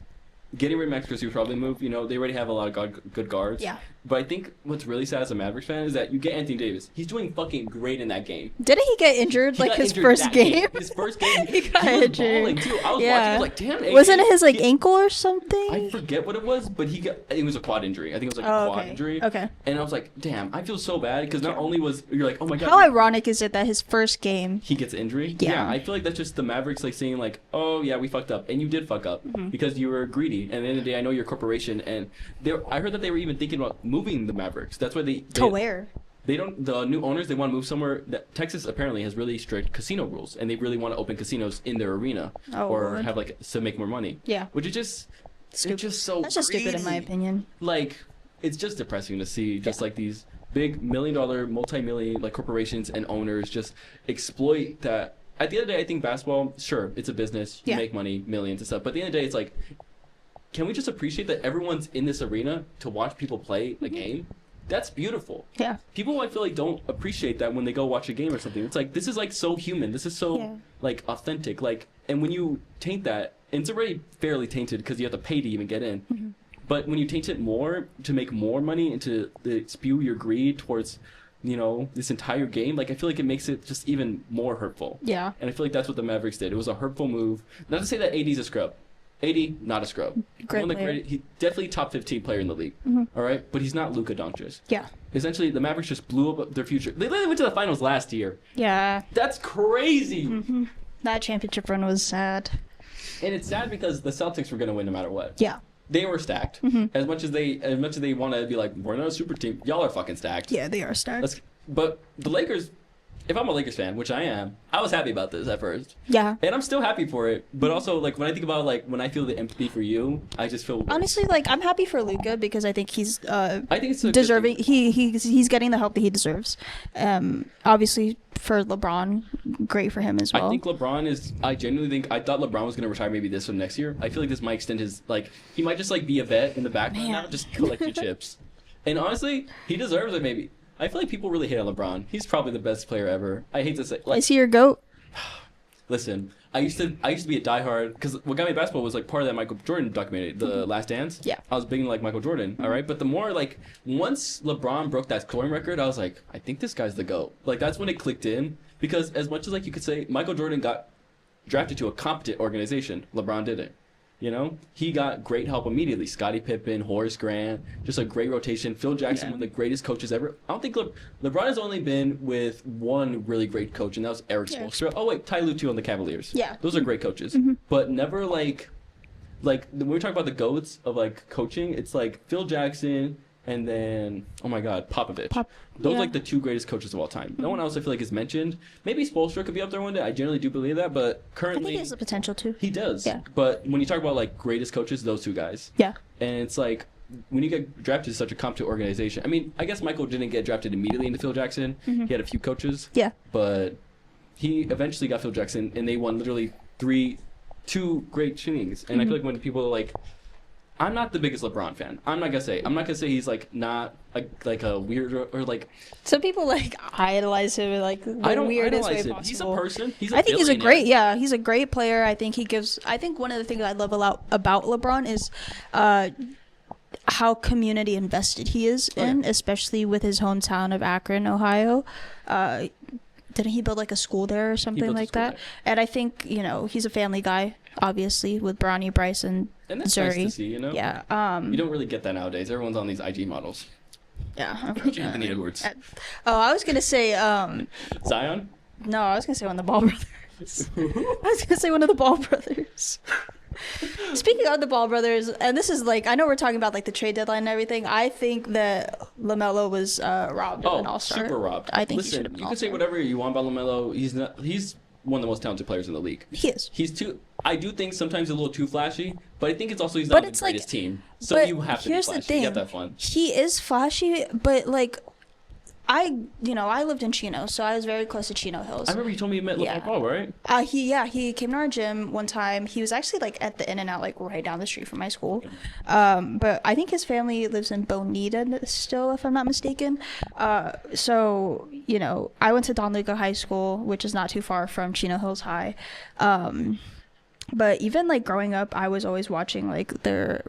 getting rid of Max Christie would probably move. They already have a lot of good guards. Yeah. But I think what's really sad as a Mavericks fan is that you get Anthony Davis. He's doing fucking great in that game. Didn't he get injured He got his injured first that game? His first game, He got was injured. balling too. I was watching. I Yeah. was like, damn. AD, Wasn't it his he- ankle or something? I forget what it was, but it was a quad injury. I think it was like Oh, a quad okay. injury. Okay. And I was like, damn, I feel so bad because not only you're like, oh my god, How ironic is it that his first game? he gets injury. Yeah. I feel like that's just the Mavericks saying like, oh yeah, we fucked up, and you did fuck up Mm-hmm. because you were greedy. And at the end of the day, I know you're a corporation, and I heard that they were even thinking about moving the Mavericks. That's why they To where? they don't. The new owners, they want to move somewhere. That Texas apparently has really strict casino rules, and they really want to open casinos in their arena Oh, or Lord. have to make more money. Yeah. Which is just Stupid. it's just so That's just stupid in my greedy. opinion. Like it's just depressing to see just like these big $1 million, multi-million corporations and owners just exploit that. At the end of the day, I think basketball, sure, it's a business. You Yeah. make money, millions and stuff. But at the end of the day, it's like, can we just appreciate that everyone's in this arena to watch people play the game? That's beautiful. Yeah. People, I feel like, don't appreciate that when they go watch a game or something. It's like, this is like so human. This is so Yeah. authentic. And when you taint that, and it's already fairly tainted because you have to pay to even get in. Mm-hmm. But when you taint it more to make more money and to spew your greed towards, this entire game, I feel like it makes it just even more hurtful. Yeah. And I feel like that's what the Mavericks did. It was a hurtful move. Not to say that AD's a scrub. AD, not a scrub. Great One of the player. he definitely top 15 player in the league. All right? But he's not Luka Doncic. Yeah. Essentially, the Mavericks just blew up their future. They literally went to the finals last year. Yeah. That's crazy. That championship run was sad. And it's sad because the Celtics were going to win no matter what. Yeah. They were stacked. As much as they want to be like, we're not a super team, y'all are fucking stacked. Yeah, they are stacked. But the Lakers, if I'm a Lakers fan, which I am, I was happy about this at first. Yeah. And I'm still happy for it. But also, when I think about, when I feel the empathy for you, I just feel... Honestly, I'm happy for Luka because I think he's I think it's a good deserving. thing. He's getting the help that he deserves. Obviously for LeBron, great for him as well. I think LeBron is... I genuinely think... I thought LeBron was going to retire maybe this or next year. I feel like this might extend his... he might just, be a vet in the background now, Man. just collect your chips. And honestly, he deserves it maybe. I feel like people really hate on LeBron. He's probably the best player ever. I hate to say... Is he your GOAT? Listen, I used to be a diehard because what got me into basketball was part of that Michael Jordan documentary, The Last Dance. Yeah. I was big into Michael Jordan, all right. But the more once LeBron broke that scoring record, I was like, I think this guy's the GOAT. That's when it clicked in because as much as you could say Michael Jordan got drafted to a competent organization, LeBron didn't. He got great help immediately. Scottie Pippen, Horace Grant, just a great rotation. Phil Jackson, one of the greatest coaches ever. I don't think LeBron has only been with one really great coach, and that was Eric Spoelstra. Oh wait, Ty Lue too on the Cavaliers. Yeah. Those are great coaches, but never when we talk about the goats of coaching, it's Phil Jackson and then oh my God, Popovich. Those yeah. are the two greatest coaches of all time. No one else I feel is mentioned. Maybe Spoelstra could be up there one day. I generally do believe that, but I currently think he has the potential to. he does. Yeah. But when you talk about greatest coaches, those two guys. Yeah. And it's when you get drafted to such a competent organization. I mean, I guess Michael didn't get drafted immediately into Phil Jackson. He had a few coaches. Yeah. But he eventually got Phil Jackson, and they won literally two great innings. And I feel like when people are I'm not the biggest LeBron fan. I'm not gonna say he's not a weird or Some people idolize him in the I don't weirdest way idolize him. possible. He's a person. I think he's a great he's a great player. I think one of the things I love about LeBron is how community invested he is in, especially with his hometown of Akron, Ohio. Didn't he build a school there or something like that? There. And I think, he's a family guy, obviously, with Bronny, Bryce, and And that's Zuri. nice to see, Yeah. You don't really get that nowadays. Everyone's on these IG models. Yeah. Anthony Edwards. Oh, I was gonna say Zion. no, I was gonna say one of the Ball brothers. I was gonna say one of the Ball brothers. Speaking of the Ball brothers, and this is like, I know we're talking about like the trade deadline and everything. I think that LaMelo was robbed of an All-Star. Super robbed. I think he Listen, should have been you can say All-Star. whatever you want about LaMelo. He's one of the most talented players in the league. He is. He's too. I do think sometimes a little too flashy, but I think it's also he's But not it's the like- greatest team. So but you have to be here's the flashy. thing. You have to have fun. He is flashy, but like, I lived in Chino, so I was very close to Chino Hills. I remember you told me you met Yeah. LeBron Paul, right? He came to our gym one time. He was actually like at the In-N-Out, like right down the street from my school. But I think his family lives in Bonita still, if I'm not mistaken. So I went to Don Luca High School, which is not too far from Chino Hills High. But even like growing up, I was always watching like their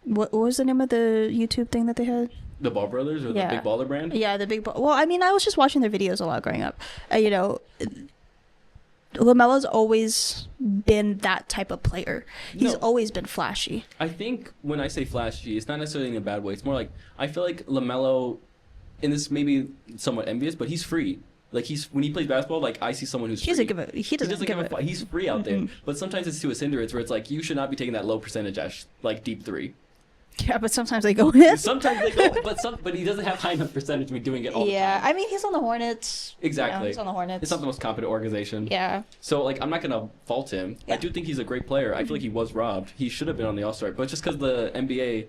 what was the name of the YouTube thing that they had? The Ball Brothers or Yeah. the Big Baller brand? Yeah, the big ball. Well, I mean, I was just watching their videos a lot growing up. LaMelo's always been that type of player. He's No. always been flashy. I think when I say flashy, it's not necessarily in a bad way. It's more like I feel like LaMelo, and this may be somewhat envious, but he's free. Like when he plays basketball, like I see someone who's He free. doesn't give a. He doesn't give a. He's free out there. But sometimes it's to his hindrance where it's like you should not be taking that low percentage like deep three. Yeah, but sometimes they go in. Sometimes they go, but he doesn't have high enough percentage to be doing it all the Yeah, time. I mean, he's on the Hornets. Exactly. He's on the Hornets. It's not the most competent organization. Yeah. So like I'm not gonna fault him. Yeah. I do think he's a great player. I feel like he was robbed. He should have been on the All-Star, but just because the NBA,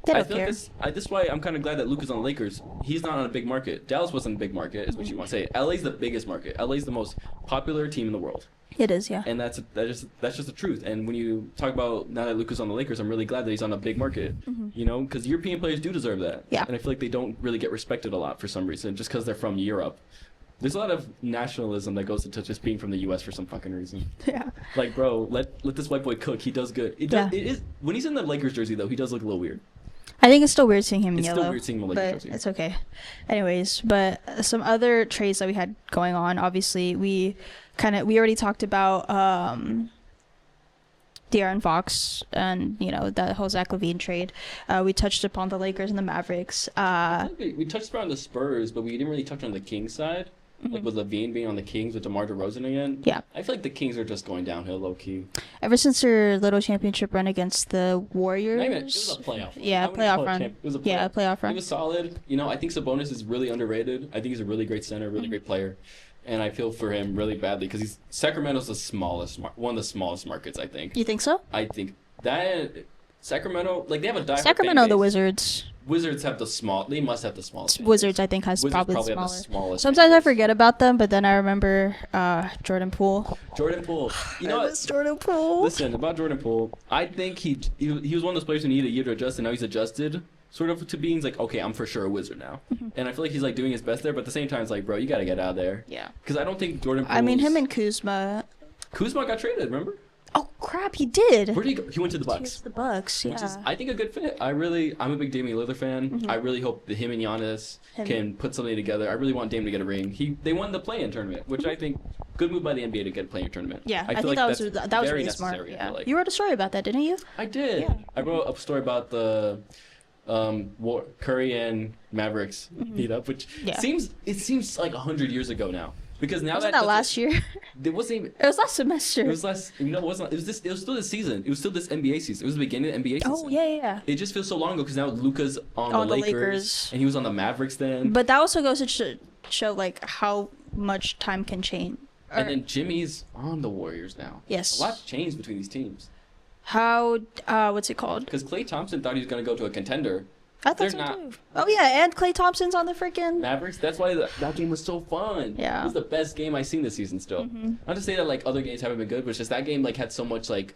They I don't feel care. like this is why I'm kind of glad that Luka's on the Lakers. He's not on a big market. Dallas wasn't a big market, is what you want to say. LA's the biggest market. LA's the most popular team in the world, It is, yeah. and that's just the truth. And when you talk about now that Luka's on the Lakers, I'm really glad that he's on a big market. Because European players do deserve that. Yeah. And I feel like they don't really get respected a lot for some reason, just because they're from Europe. There's a lot of nationalism that goes into just being from the U.S. for some fucking reason. Yeah. Like, bro, let this white boy cook. He does good. It is when he's in the Lakers jersey though. He does look a little weird. I think it's still weird seeing him in It's yellow. still weird seeing him in the Lakers but jersey. it's okay. Anyways, but some other trades that we had going on. Obviously, we already talked about De'Aaron Fox and that whole Zach LaVine trade. We touched upon the Lakers and the Mavericks. I think we touched around the Spurs, but we didn't really touch on the Kings side. Like with Levine being on the Kings with DeMar DeRozan again. Yeah. I feel like the Kings are just going downhill low key. Ever since their little championship run against the Warriors. Not even, it was a playoff run. Yeah, I wouldn't call playoff it run. It was a Yeah, playoff run. It was solid. I think Sabonis is really underrated. I think he's a really great center, really great player. And I feel for him really badly because Sacramento's one of the smallest markets, I think. You think so? I think that Sacramento, like they have a diehard Sacramento, fan the base. Wizards. Wizards have they must have the smallest. fan Wizards, base. I think, has Wizards probably the have the smallest. smallest. Sometimes fan I base. forget about them, but then I remember Jordan Poole. Jordan Poole. You know I what? miss Jordan Poole. Listen, about Jordan Poole, I think he was one of those players who needed a year to adjust, and now he's adjusted sort of to being like, okay, I'm for sure a Wizard now. And I feel like he's like doing his best there, but at the same time, it's like, bro, you got to get out of there. Yeah. Because I don't think Jordan Poole. I mean, him and Kuzma. Kuzma got traded, remember? Oh crap, he did. Where did he go? He went to the He was Bucks. the Bucks. Yeah. Which is, I think, a good fit. I'm a big Damian Lillard fan. I really hope that him and Giannis can put something together. I really want Dame to get a ring. They won the play-in tournament, which I think good move by the NBA to get a play-in tournament. Yeah, I I feel think like that was very really smart. necessary, I Yeah. feel like. You wrote a story about that, didn't you? I did. Yeah. I wrote a story about the Curry and Mavericks meet up, which Yeah. seems like 100 years ago now. Because now Wasn't that last year? It wasn't even. It was last semester. It was less. It wasn't. It was still this season. It was still this NBA season. It was the beginning of the NBA season. Oh yeah. It just feels so long ago because now Luka's on On the the Lakers, Lakers. and he was on the Mavericks then. But that also goes to show like how much time can change. And then Jimmy's on the Warriors now. Yes. A lot's changed between these teams. How what's it called? Because Klay Thompson thought he was going to go to a contender. I thought They're so not. too. Oh yeah, and Klay Thompson's on the freaking. Mavericks. That's why that game was so fun. Yeah. It was the best game I've seen this season still. Not to say that like other games haven't been good, but it's just that game like had so much like.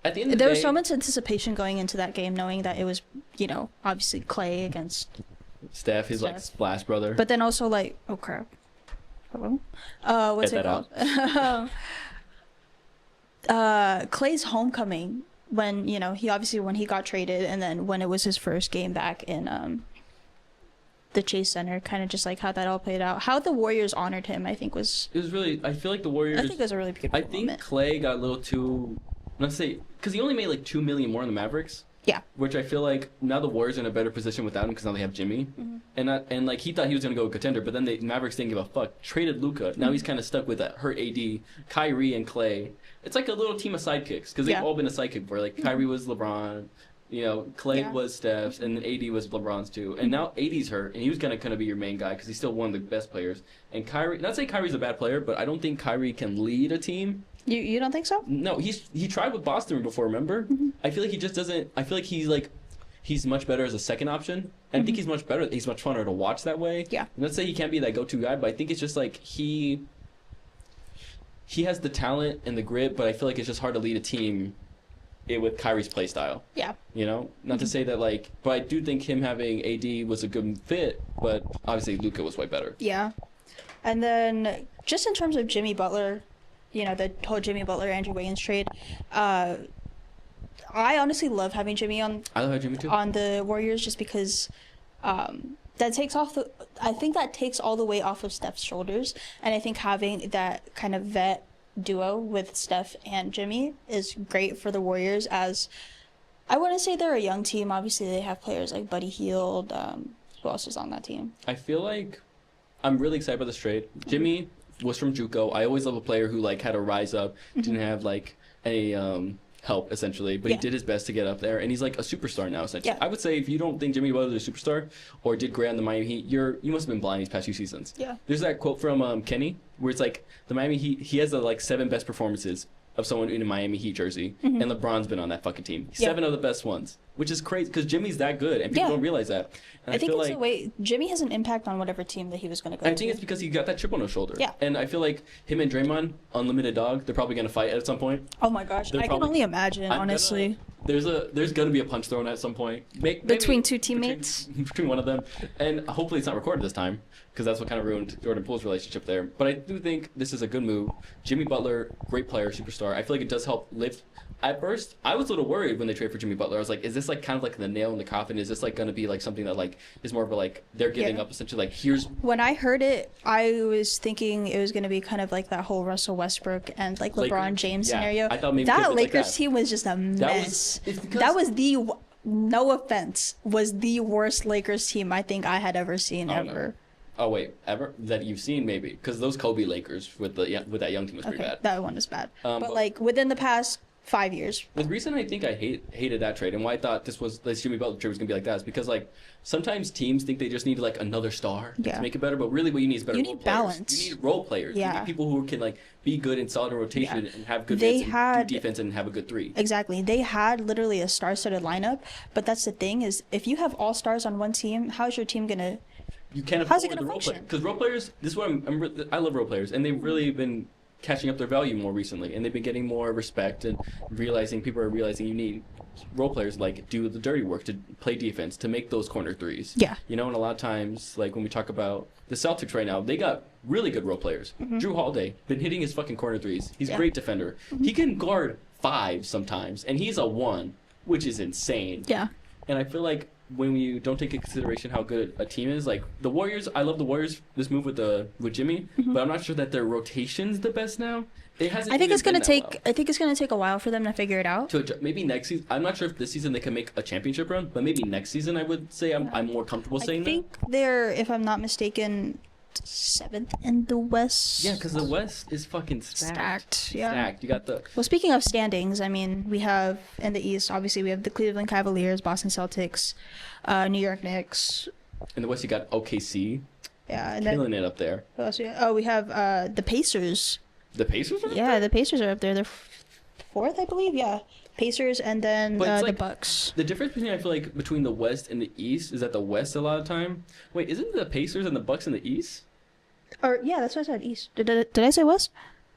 At the end of the There day, was so much anticipation going into that game, knowing that it was, obviously Klay against. Steph, his like Steph. splash brother. But then also like, oh crap. Hello. What's Get it that called? Klay's homecoming when when he got traded, and then when it was his first game back in the Chase Center, kind of just like how that all played out. How the Warriors honored him, I think was. It was really. I feel like the Warriors. I think it was a really beautiful I think moment. Klay got a little too. Let's say because he only made like $2 million more in the Mavericks, Yeah. Which I feel like now the Warriors are in a better position without him because now they have Jimmy. And like he thought he was gonna go contender, but then the Mavericks didn't give a fuck. Traded Luka. Now he's kind of stuck with that hurt AD, Kyrie and Clay. It's like a little team of sidekicks because they've all been a sidekick before. Like Kyrie was LeBron, Clay was Steph's, and then AD was LeBron's too. And now AD's hurt, and he was gonna kind of be your main guy because he's still one of the best players. And Kyrie, not saying Kyrie's a bad player, but I don't think Kyrie can lead a team. You don't think so? No, he tried with Boston before. Remember? I feel like he just doesn't. I feel like he's much better as a second option. And I think he's much better. He's much funner to watch that way. Yeah. And let's say he can't be that go-to guy, but I think it's just like he has the talent and the grit, but I feel like it's just hard to lead a team with Kyrie's play style. Yeah. Not to say that but I do think him having AD was a good fit, but obviously Luka was way better. Yeah. And then just in terms of Jimmy Butler, the whole Jimmy Butler Andrew Wiggins trade, I honestly love having Jimmy on. I love having Jimmy too. On the Warriors just because that takes off I think that takes all the weight off of Steph's shoulders, and I think having that kind of vet duo with Steph and Jimmy is great for the Warriors, as I wouldn't say they're a young team. Obviously they have players like Buddy Hield. Who else is on that team? I feel like I'm really excited about this trade. Jimmy was from JUCO. I always love a player who had to rise up, didn't have any help essentially, but he did his best to get up there, and he's like a superstar now essentially. I would say if you don't think Jimmy Butler is a superstar or did great on the Miami Heat, you must have been blind these past few seasons. There's that quote from Kenny where it's like the Miami Heat, he has the 7 best performances of someone in a Miami Heat jersey, and LeBron's been on that fucking team. 7 of the best ones, which is crazy because Jimmy's that good, and people don't realize that. And I think feel it's the way Jimmy has an impact on whatever team that he was going to go to. I think it's because he got that chip on his shoulder. Yeah. And I feel like him and Draymond, unlimited dog, they're probably going to fight at some point. Oh my gosh, I can only imagine, honestly. There's going to be a punch thrown at some point. Between two teammates? Between one of them. And hopefully it's not recorded this time, because that's what kind of ruined Jordan Poole's relationship there. But I do think this is a good move. Jimmy Butler, great player, superstar. I feel like it does help lift. At first, I was a little worried when they traded for Jimmy Butler. I was like, is this kind of the nail in the coffin? Is this going to be something that is more of a they're giving up essentially here's. When I heard it, I was thinking it was going to be kind of like that whole Russell Westbrook and LeBron James scenario. I thought maybe that Lakers team was just a mess. That was the, no offense, was the worst Lakers team I think I had ever seen ever. No. Oh wait, ever that you've seen maybe, because those Kobe Lakers with that young team was pretty bad. That one was bad. But within the past 5 years. The reason I think I hated that trade and why I thought this Jimmy Butler trade was gonna be like that is because sometimes teams think they just need another star to make it better, but really what you need is better. You need balance. You need role players. You need people who can be good in solid rotation and have good defense and have a good three. Exactly. They had literally a star-studded lineup, but that's the thing is if you have all stars on one team, how's your team gonna? You can't afford the role players because role players. This is what I love role players, and they've really been catching up their value more recently, and they've been getting more respect and people are realizing you need role players do the dirty work to play defense, to make those corner threes. Yeah. And a lot of times when we talk about the Celtics right now, they got really good role players. Drew Holiday been hitting his fucking corner threes. He's a great defender. He can guard 5 sometimes, and he's a 1, which is insane. Yeah. And I feel like when you don't take into consideration how good a team is, the Warriors, I love the Warriors, this move with Jimmy, but I'm not sure that their rotation's the best now. It hasn't. I think it's gonna take a while for them to figure it out. Maybe next season. I'm not sure if this season they can make a championship run, but maybe next season I would say I'm more comfortable saying that. I think they're, if I'm not mistaken, 7th in the West. Yeah, because the West is fucking stacked. Yeah. Stacked. You got the. Well, speaking of standings, I mean, we have in the East, obviously, we have the Cleveland Cavaliers, Boston Celtics, New York Knicks. In the West, you got OKC. Yeah, and killing it up there. What else we have the Pacers. The Pacers are up there? Yeah, the Pacers are up there. They're 4th, I believe. Yeah. Pacers and then the Bucks. The difference between the West and the East is that the West a lot of time. Wait, isn't the Pacers and the Bucks in the East? Or yeah, that's what I said. East. Did I say West?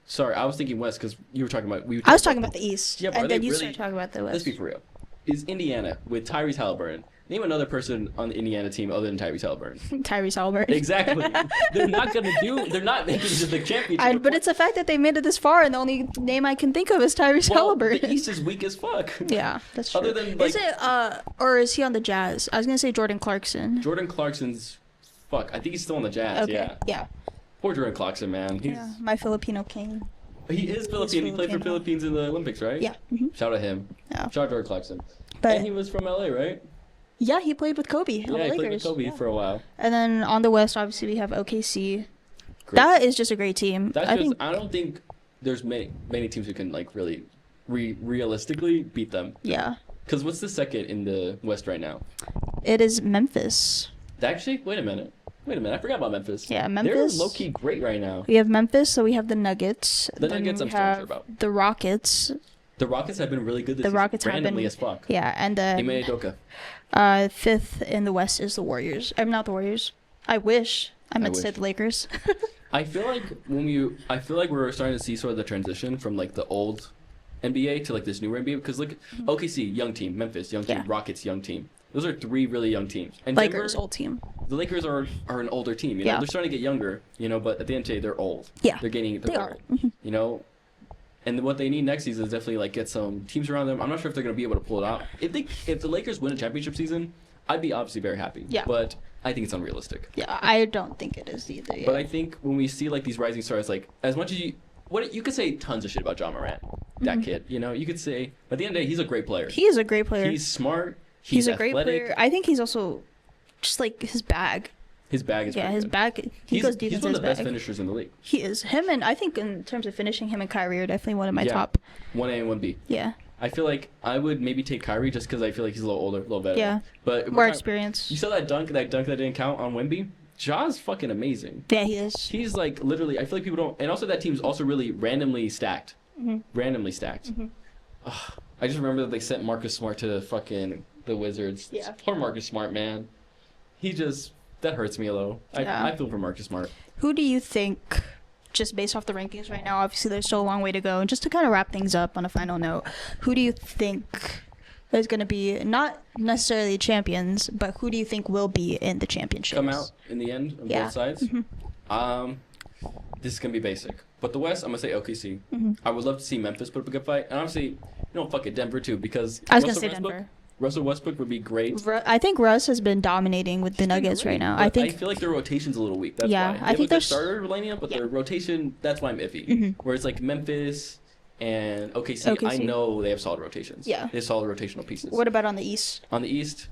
Sorry, I was thinking West because you were talking about. I was talking about the East. Yeah, and then you started talking about the West. Let's be for real. Is Indiana with Tyrese Halliburton? Name another person on the Indiana team other than Tyrese Halliburton. Tyrese Halliburton. Exactly. They're not making it to the championship. But it's the fact that they made it this far, and the only name I can think of is Tyrese Halliburton. The East is weak as fuck. Yeah, that's true. Other than is it or is he on the Jazz? I was gonna say Jordan Clarkson. Jordan Clarkson's fuck. I think he's still on the Jazz. Okay. Yeah. Poor Jordan Clarkson, man. He's my Filipino king. He is Filipino. He played for Philippines in the Olympics, right? Yeah. Shout out him. Yeah. Shout out Jordan Clarkson. But And he was from LA, right? yeah, he played with Kobe on the Yeah, he Lakers. played with Kobe Yeah. for a while. And then on the West, obviously, we have OKC. Great. That is just a great team. That's I just. think I don't think there's many teams who can like really, realistically beat them. yeah, Because what's the second in the West right now? it is Memphis. Actually, wait a minute. I forgot about Memphis. Yeah, Memphis. They're low key great right now. We have Memphis, so we have the Nuggets. The then Nuggets we I'm still unsure have about. the Rockets. The Rockets have been really good this The season. Rockets have randomly been- as fuck. Yeah, and Ime then Udoka. fifth in the West is the Warriors. I'm not the Warriors. I wish. I meant to say wish. the Lakers. I feel like we're starting to see sort of the transition from like the old NBA to like this newer NBA because look, OKC young team, Memphis young team, Yeah. Rockets young team. Those are three really young teams. And Lakers, Denver, old team. the Lakers are an older team. You know, Yeah. they're starting to get younger. You know, but at the end of the day, they're old. Yeah, They're getting. they are. Mm-hmm. Old, you know, and what they need next season is definitely like get some teams around them. I'm not sure if they're going to be able to pull it out. If the Lakers win a championship season, I'd be obviously very happy. Yeah. But I think it's unrealistic. Yeah, I don't think it is either. Yeah. But I think when we see like these rising stars, like as much as you could say tons of shit about John Morant, that kid. You know, you could say at the end of the day, he's a great player. he is a great player. He's smart. He's a athletic. great player. I think he's also just like his bag. His bag is Yeah, pretty his good. bag. He goes deep He's into one his of the best bag. finishers in the league. He is. Him and I think in terms of finishing, him and Kyrie are definitely one of my Yeah. top. 1A and 1B. Yeah. I feel like I would maybe take Kyrie just because I feel like he's a little older, a little better. Yeah. But More You experience. saw that dunk that didn't count on Wemby? Ja's fucking amazing. Yeah, he is. He's like literally. I feel like people don't. And also that team's also really randomly stacked. Randomly stacked. Ugh, I just remember that they sent Marcus Smart to fucking the Wizards. Yeah. Poor Marcus Smart, man. That hurts me a little. Yeah. I feel for Marcus Smart. Who do you think, just based off the rankings right now, obviously there's still a long way to go, and just to kind of wrap things up on a final note, who do you think is going to be, not necessarily champions, but who do you think will be in the championships? Come out in the end on Yeah. both sides. This is gonna be basic, but the West, I'm gonna say OKC. I would love to see Memphis put up a good fight, and obviously, fuck it, Denver too, because I was going to Russell say Westbrook- Denver. Russell Westbrook would be great. I think Russ has been dominating with the He's been Nuggets great, right now. but I think I feel like their rotation's a little weak. That's Yeah, why. I They think have a good there's- starter lineup, but yeah. their rotation, that's why I'm iffy. Where it's like Memphis and OKC, I OKC. know they have solid rotations. Yeah. They have solid rotational pieces. what about on the East? On the East,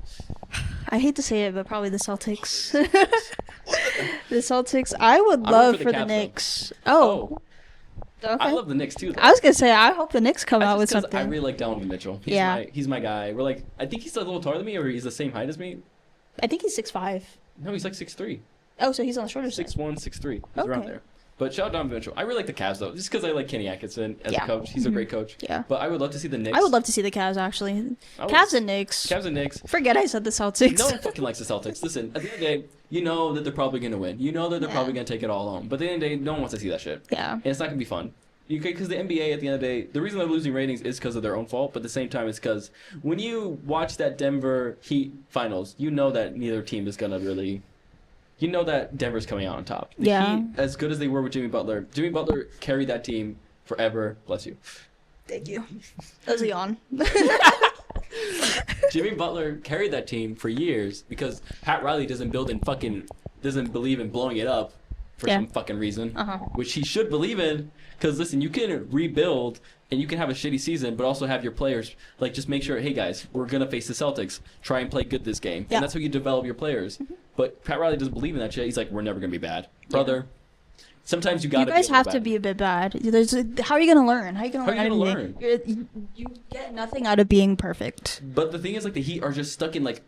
I hate to say it, but probably the Celtics. The Celtics. I would I'm love for the for the Cavs, though. Knicks. Oh, okay. I love the Knicks too. Though. I was gonna say I hope the Knicks come out with That's just 'cause something. I really like Donovan Mitchell. Yeah. He's my guy. We're like, I think he's a little taller than me, or he's the same height as me. I think he's 6'5". No, he's like 6'3". Oh, so he's on the shorter side. 6'1", 6'3". He's around Okay. there. But shout out Donovan Mitchell. I really like the Cavs though, just because I like Kenny Atkinson as Yeah. a coach. He's a great coach. Yeah. But I would love to see the Knicks. I would love to see the Cavs actually. I would- Cavs and Knicks. Cavs and Knicks. Forget I said the Celtics. No one fucking likes the Celtics. Listen, at the end of the day, you know that they're probably gonna win. You know that they're Yeah. probably gonna take it all home. But at the end of the day, no one wants to see that shit. Yeah. And it's not gonna be fun. Because the NBA, at the end of the day, the reason they're losing ratings is because of their own fault. But at the same time, it's because when you watch that Denver Heat finals, you know that neither team is gonna really. You know that Denver's coming out on top. The Yeah. Heat, as good as they were with Jimmy Butler carried that team forever. Bless you. Thank you. That was a yawn. Jimmy Butler carried that team for years because Pat Riley doesn't believe in blowing it up for Yeah. some fucking reason, Uh-huh. which he should believe in. Because listen, you can rebuild and you can have a shitty season, but also have your players like just make sure, hey guys, we're gonna face the Celtics. Try and play good this game, Yeah. and that's how you develop your players. But Pat Riley doesn't believe in that shit. He's like, we're never gonna be bad, brother. Sometimes you gotta. You guys be have to be a bit bad. How are you gonna learn? How are you gonna How are learn you anything? gonna You get nothing out of being perfect. But the thing is, like, the Heat are just stuck in like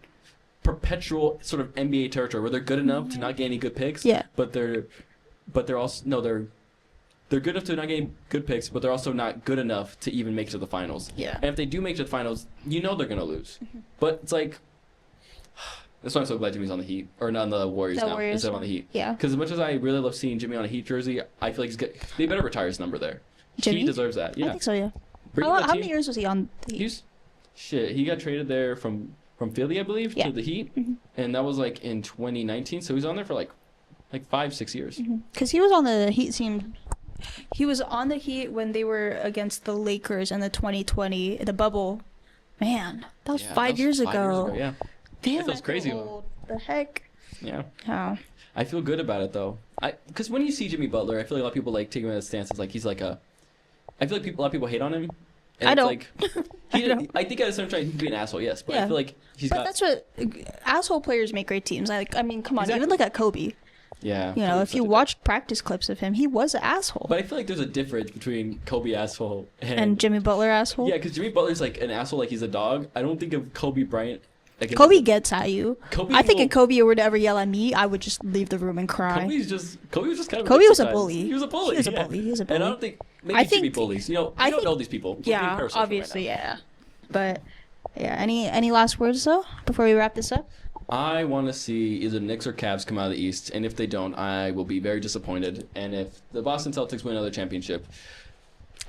perpetual sort of NBA territory where they're good enough to not get any good picks. Yeah. But they're also they're good enough to not get good picks, but they're also not good enough to even make it to the finals. Yeah. And if they do make it to the finals, you know they're gonna lose. But it's like that's why I'm so glad Jimmy's on the Heat or not on the Warriors The now Warriors, instead of on the Heat. yeah. Because as much as I really love seeing Jimmy on a Heat jersey, I feel like they better retire his number there. Jimmy? He deserves that. Yeah. I think so. Yeah. Bring How that many team- years was he on? The Heat? He got traded there from Philly, I believe, Yeah. to the Heat, and that was like in 2019. So he's on there for like 5-6 years. Because he was on the Heat team. He was on the Heat when they were against the Lakers in the 2020 the bubble. Man, that was Yeah, 5 that was years 5 ago. Yeah, Damn, feels I feel crazy. old. The heck? yeah. Oh. I feel good about it though. Because when you see Jimmy Butler, I feel like a lot of people like take him as a stance as like he's like a. I feel like a lot of people hate on him, And I it's don't. like I think at a certain time he can be an asshole, yes, but I Yeah. feel like But that's what asshole players make great teams. Like, I mean, come on, Exactly. even look at Kobe. yeah. You know, Kobe's if such you a dick. watch practice clips of him, he was an asshole. But I feel like there's a difference between Kobe asshole And Jimmy Butler asshole. yeah, because Jimmy Butler's like an asshole, like he's a dog. I don't think of Kobe Bryant. Like, Kobe gets at you. Kobe I think will- if Kobe were to ever yell at me, I would just leave the room and cry. Kobe was just kind of a Kobe dick was a sometimes. bully. He was a bully. He was a yeah. bully. He was a And I bully. don't think maybe I should be think- bullies. You know, I we don't think- know these people. We're being Yeah, parasocial right obviously, now. yeah. But yeah, any last words though before we wrap this up? I want to see either Knicks or Cavs come out of the East, and if they don't, I will be very disappointed. And if the Boston Celtics win another championship,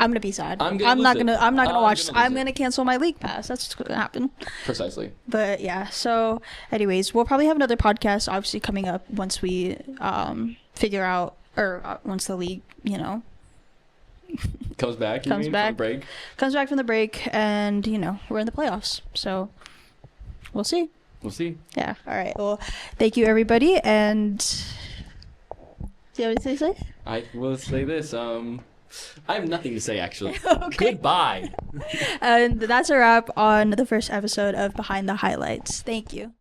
I'm gonna be sad. I'm gonna not lose it. gonna. I'm not gonna I'm watch. gonna lose I'm it. gonna cancel my league pass. That's what's gonna happen. precisely. But yeah. So, anyways, we'll probably have another podcast, obviously coming up once we figure out, or once the league, Comes back. You Comes mean, back. From the break. comes back from the break, and we're in the playoffs. So, we'll see. We'll see. Yeah. All right. Well, thank you everybody, and do you have anything to say? I will say this. I have nothing to say actually. Okay. Goodbye. And that's a wrap on the first episode of Behind the Highlights. Thank you.